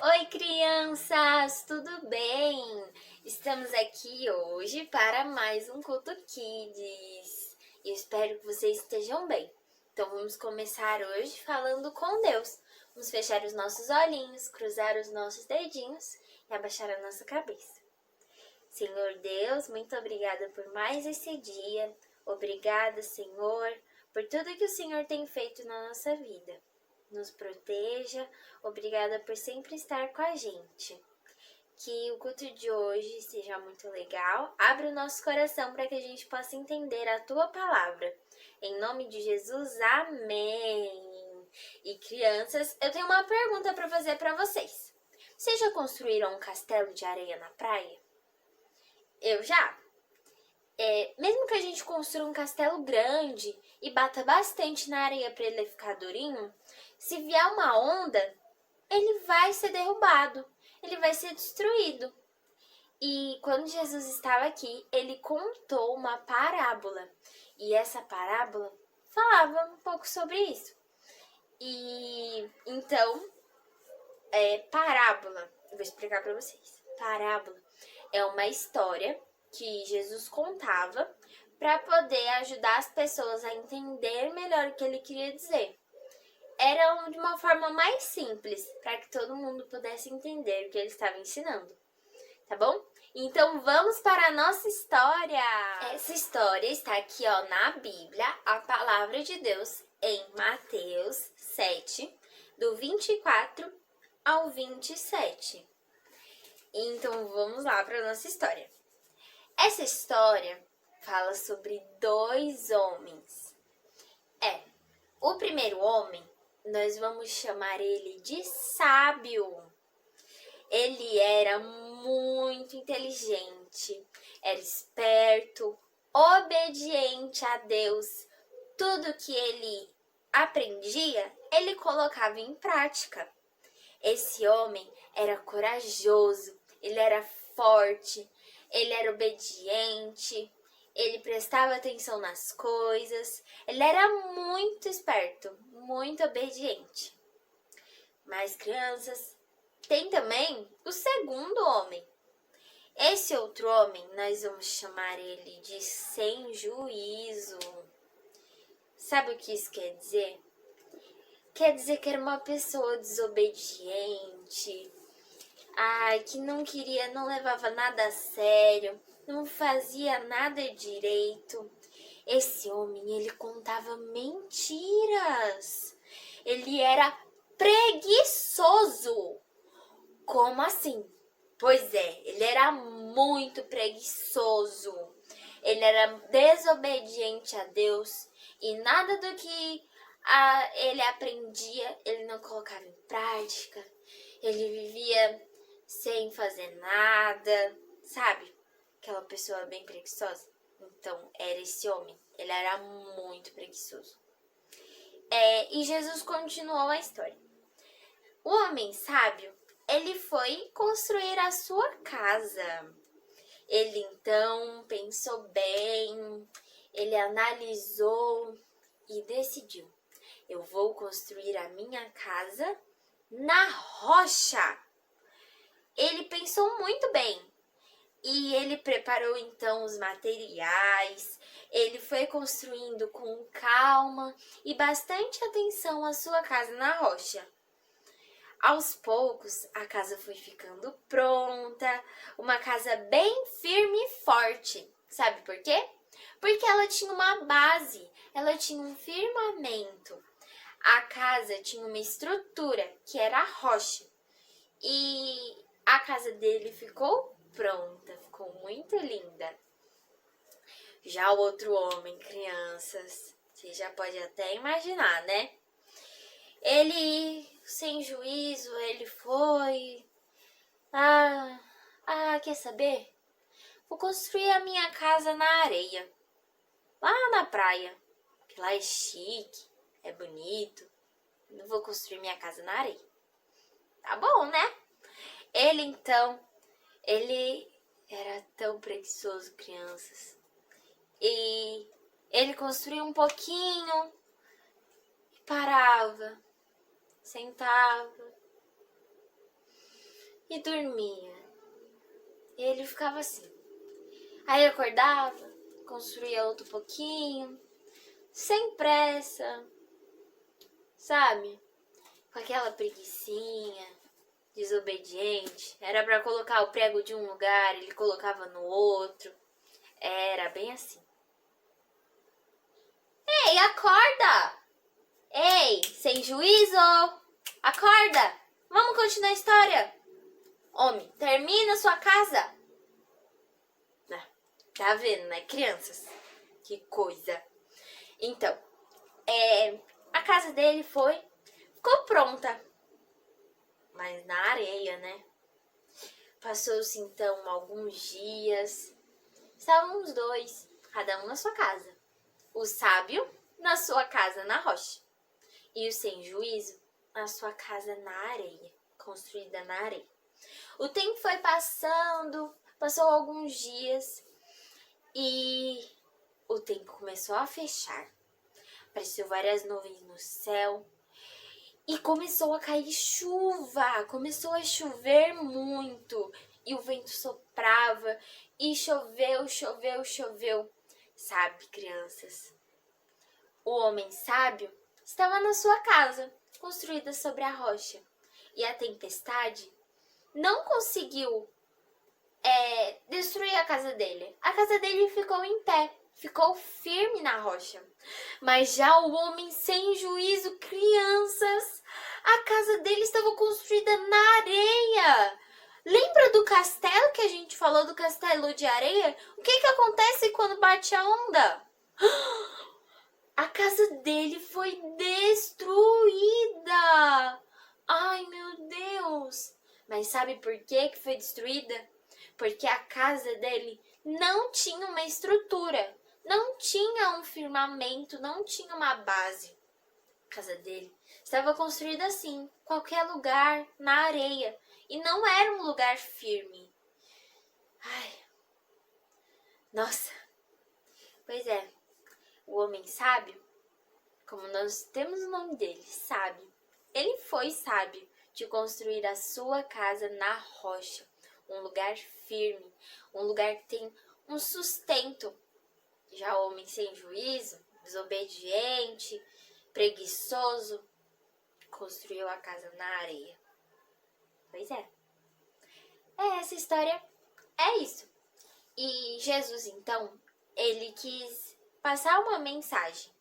Oi, crianças, tudo bem? Estamos aqui hoje para mais um Culto Kids. E eu espero que vocês estejam bem. Então vamos começar hoje falando com Deus. Vamos fechar os nossos olhinhos, cruzar os nossos dedinhos e abaixar a nossa cabeça. Senhor Deus, muito obrigada por mais esse dia. Obrigada, Senhor, por tudo que o Senhor tem feito na nossa vida. Nos proteja, obrigada por sempre estar com a gente. Que o culto de hoje seja muito legal. Abre o nosso coração para que a gente possa entender a Tua palavra. Em nome de Jesus, amém. E crianças, eu tenho uma pergunta para fazer para vocês. Vocês já construíram um castelo de areia na praia? Eu já. Mesmo que a gente construa um castelo grande e bata bastante na areia para ele ficar durinho, se vier uma onda, ele vai ser derrubado, ele vai ser destruído. E quando Jesus estava aqui, ele contou uma parábola. E essa parábola falava um pouco sobre isso. E então, parábola, eu vou explicar para vocês. Parábola é uma história que Jesus contava para poder ajudar as pessoas a entender melhor o que ele queria dizer. Era de uma forma mais simples, para que todo mundo pudesse entender o que ele estava ensinando, tá bom? Então vamos para a nossa história! Essa história está aqui na Bíblia, a palavra de Deus, em Mateus 7, do 24 ao 27. Então vamos lá para a nossa história. Essa história fala sobre dois homens. O primeiro homem, nós vamos chamar ele de sábio. Ele era muito inteligente, era esperto, obediente a Deus. Tudo que ele aprendia, ele colocava em prática. Esse homem era corajoso, ele era forte, ele era obediente, ele prestava atenção nas coisas, ele era muito esperto, muito obediente. Mas, crianças, tem também o segundo homem. Esse outro homem, nós vamos chamar ele de sem juízo. Sabe o que isso quer dizer? Quer dizer que era uma pessoa desobediente, que não levava nada a sério, não fazia nada direito. Esse homem, ele contava mentiras. Ele era preguiçoso. Como assim? Pois é, ele era muito preguiçoso. Ele era desobediente a Deus e nada do que ele aprendia, ele não colocava em prática. Ele vivia sem fazer nada, sabe? Aquela pessoa bem preguiçosa. Então, era esse homem. Ele era muito preguiçoso. E Jesus continuou a história. O homem sábio, ele foi construir a sua casa. Ele então pensou bem, ele analisou e decidiu: eu vou construir a minha casa na rocha. Ele pensou muito bem e ele preparou então os materiais. Ele foi construindo com calma e bastante atenção a sua casa na rocha. Aos poucos, a casa foi ficando pronta, uma casa bem firme e forte. Sabe por quê? Porque ela tinha uma base, ela tinha um firmamento. A casa tinha uma estrutura, que era a rocha. E a casa dele ficou pronta, ficou muito linda. Já o outro homem, crianças, você já pode até imaginar, né? Ele, sem juízo, ele foi... quer saber? Vou construir a minha casa na areia, lá na praia, que lá é chique, é bonito. Não vou construir minha casa na areia. Tá bom, né? Ele era tão preguiçoso, crianças. E ele construiu um pouquinho, parava, sentava e dormia. E ele ficava assim. Aí acordava, construía outro pouquinho, sem pressa, sabe? Com aquela preguicinha, desobediente. Era para colocar o prego de um lugar, ele colocava no outro. Era bem assim. Ei, acorda! Ei, sem juízo! Acorda! Vamos continuar a história. Homem, termina sua casa. Tá vendo, né, crianças? Que coisa. Então, a casa dele ficou pronta. Mas na areia, né? Passou-se então alguns dias. Estavam os dois, cada um na sua casa. O sábio na sua casa na rocha. E o sem juízo na sua casa na areia, construída na areia. O tempo foi passando, passou alguns dias e o tempo começou a fechar. Apareceu várias nuvens no céu e começou a cair chuva. Começou a chover muito e o vento soprava e choveu, choveu, choveu. Sabe, crianças? O homem sábio estava na sua casa, construída sobre a rocha. E a tempestade não conseguiu destruir a casa dele. A casa dele ficou em pé, ficou firme na rocha. Mas já o homem sem juízo, crianças, a casa dele estava construída na areia. Lembra do castelo que a gente falou, do castelo de areia? O que acontece quando bate a onda? A casa dele foi destruída. Ai, meu Deus. Mas sabe por que foi destruída? Porque a casa dele não tinha uma estrutura, não tinha um firmamento, não tinha uma base. A casa dele estava construída assim, qualquer lugar, na areia, e não era um lugar firme. Ai, nossa. Pois é, o homem sábio, como nós temos o nome dele, sábio, ele foi sábio de construir a sua casa na rocha, um lugar firme, um lugar que tem um sustento. Já o homem sem juízo, desobediente, preguiçoso, construiu a casa na areia. Pois é. Essa história é isso. E Jesus, então, ele quis passar uma mensagem.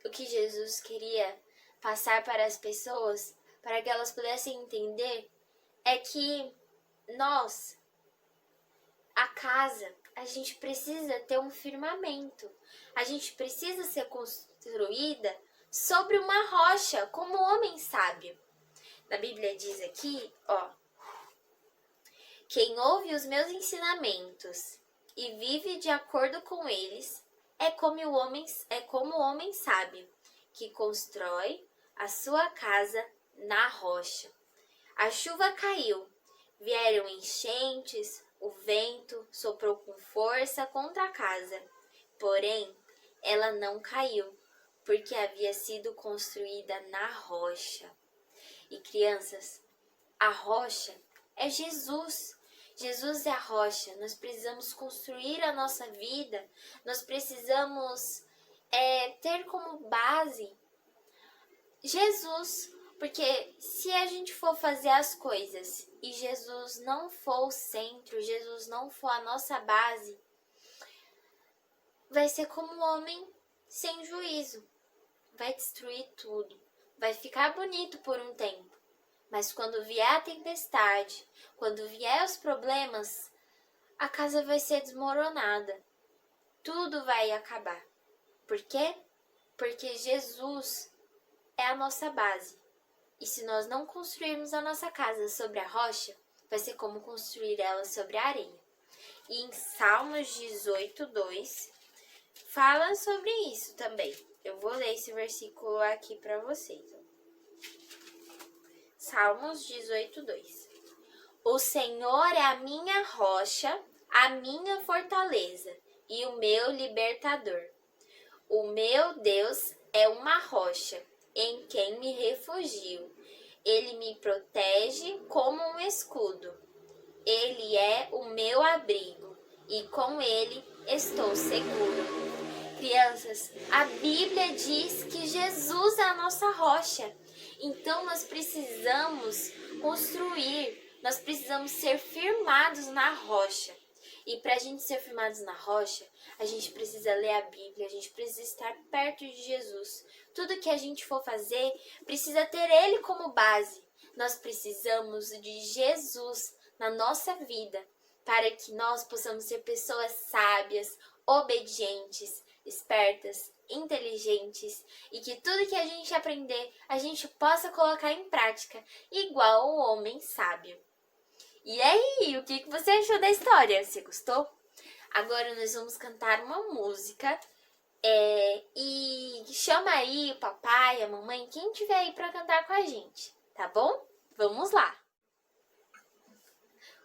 O que Jesus queria passar para as pessoas, para que elas pudessem entender, é que nós, a casa, a gente precisa ter um firmamento. A gente precisa ser construída sobre uma rocha, como o homem sábio. Na Bíblia diz aqui, quem ouve os meus ensinamentos e vive de acordo com eles é como o homem sábio, que constrói a sua casa na rocha. A chuva caiu, vieram enchentes, o vento soprou com força contra a casa, porém ela não caiu, porque havia sido construída na rocha. E crianças, a rocha é Jesus. Jesus é a rocha. Nós precisamos construir a nossa vida, nós precisamos ter como base Jesus. Porque se a gente for fazer as coisas e Jesus não for o centro, Jesus não for a nossa base, vai ser como um homem sem juízo. Vai destruir tudo. Vai ficar bonito por um tempo. Mas quando vier a tempestade, quando vier os problemas, a casa vai ser desmoronada. Tudo vai acabar. Por quê? Porque Jesus é a nossa base. E se nós não construirmos a nossa casa sobre a rocha, vai ser como construir ela sobre a areia. E em Salmos 18:2, fala sobre isso também. Eu vou ler esse versículo aqui para vocês. Salmos 18:2. O Senhor é a minha rocha, a minha fortaleza e o meu libertador. O meu Deus é uma rocha, em quem me refugio. Ele me protege como um escudo. Ele é o meu abrigo e com ele estou seguro. Crianças, a Bíblia diz que Jesus é a nossa rocha. Então nós precisamos construir, nós precisamos ser firmados na rocha. E para a gente ser firmados na rocha, a gente precisa ler a Bíblia, a gente precisa estar perto de Jesus. Tudo que a gente for fazer precisa ter Ele como base. Nós precisamos de Jesus na nossa vida para que nós possamos ser pessoas sábias, obedientes, espertas, inteligentes e que tudo que a gente aprender a gente possa colocar em prática, igual o homem sábio. E aí, o que você achou da história? Você gostou? Agora nós vamos cantar uma música e chama aí o papai, a mamãe, quem tiver aí para cantar com a gente, tá bom? Vamos lá!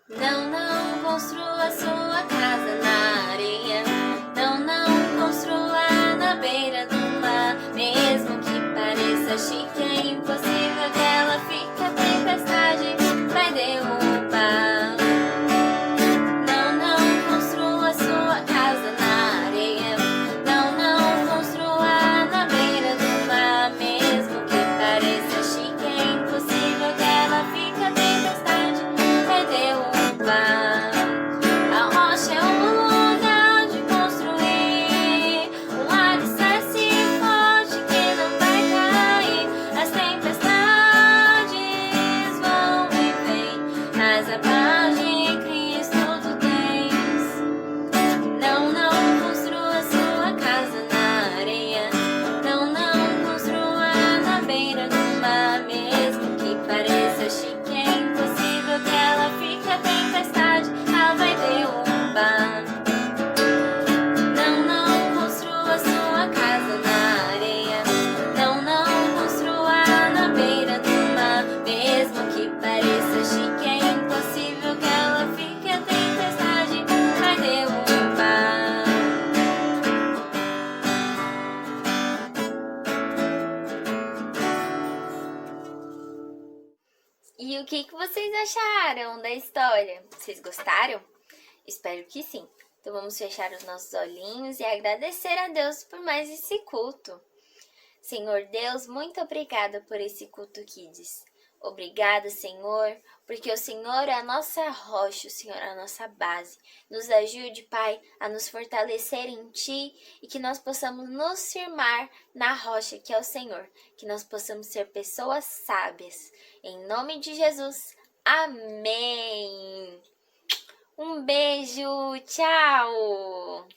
Não construa sua casa na areia. Não construa na beira do mar. Mesmo que pareça chique, é impossível que ela fique. A tempestade vai derrubar. Não construa sua casa na areia. Não construa na beira do mar. Mesmo que pareça chique, é impossível que ela fique. A tempestade vai derrubar. A rocha é um lugar de construir um alicerce forte que não vai cair. As tempestades vão e vêm, mas a paz de Cristo tu tens. Não construa sua casa na areia. Não construa na beira do mar. Mesmo que pareça chique, é impossível que ela fique. A tempestade ela vai derrubar. Não construa sua casa na areia. Não construa na beira do mar. Mesmo que pareça chique, é impossível que ela fique. A tempestade vai derrubar. E o que vocês acharam da história? Vocês gostaram? Espero que sim. Então vamos fechar os nossos olhinhos e agradecer a Deus por mais esse culto. Senhor Deus, muito obrigada por esse culto Kids. Obrigada, Senhor, porque o Senhor é a nossa rocha, o Senhor é a nossa base. Nos ajude, Pai, a nos fortalecer em Ti e que nós possamos nos firmar na rocha que é o Senhor. Que nós possamos ser pessoas sábias. Em nome de Jesus, amém! Um beijo, tchau!